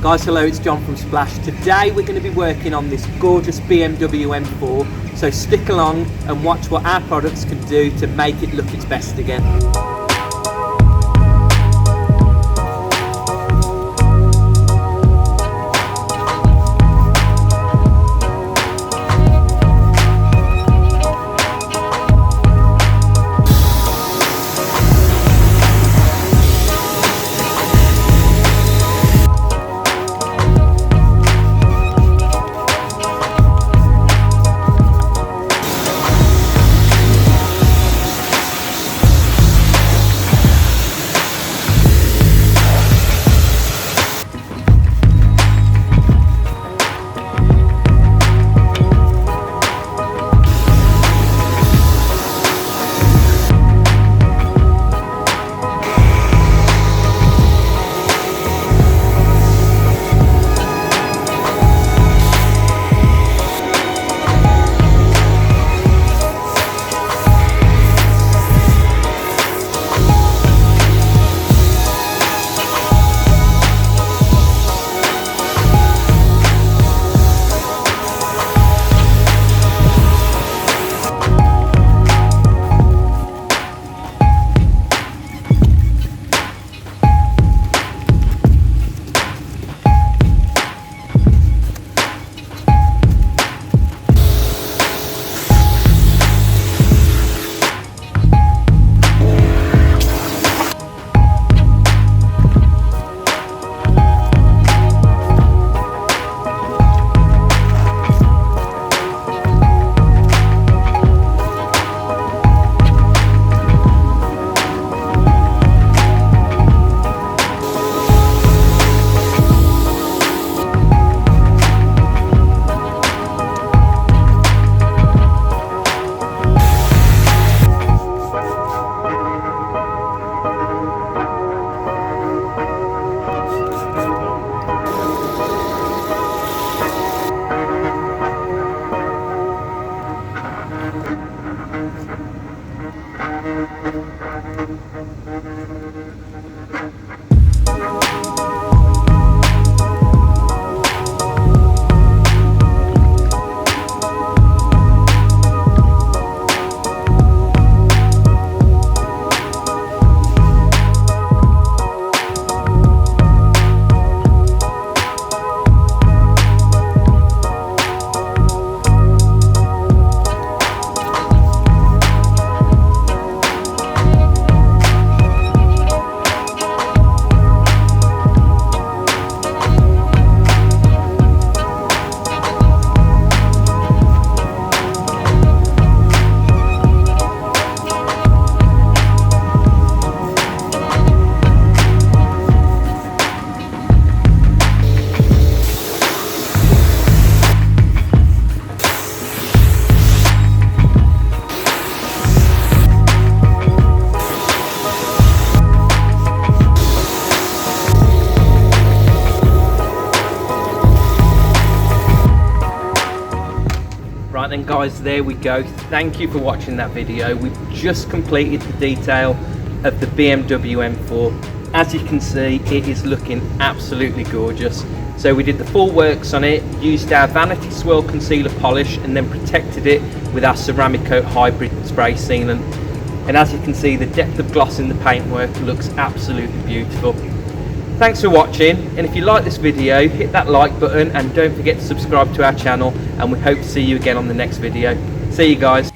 Guys, hello, it's John from Splash. Today we're going to be working on this gorgeous BMW M4, so stick along and watch what our products can do to make it look its best again. Right then guys, there we go. Thank you for watching that video. We've just completed the detail of the BMW M4. As you can see, it is looking absolutely gorgeous. So we did the full works on it, used our Vanity Swirl concealer polish and then protected it with our ceramic coat hybrid spray sealant. And as you can see, the depth of gloss in the paintwork looks absolutely beautiful. Thanks for watching, and if you like this video, hit that like button and don't forget to subscribe to our channel, and we hope to see you again on the next video. See you guys.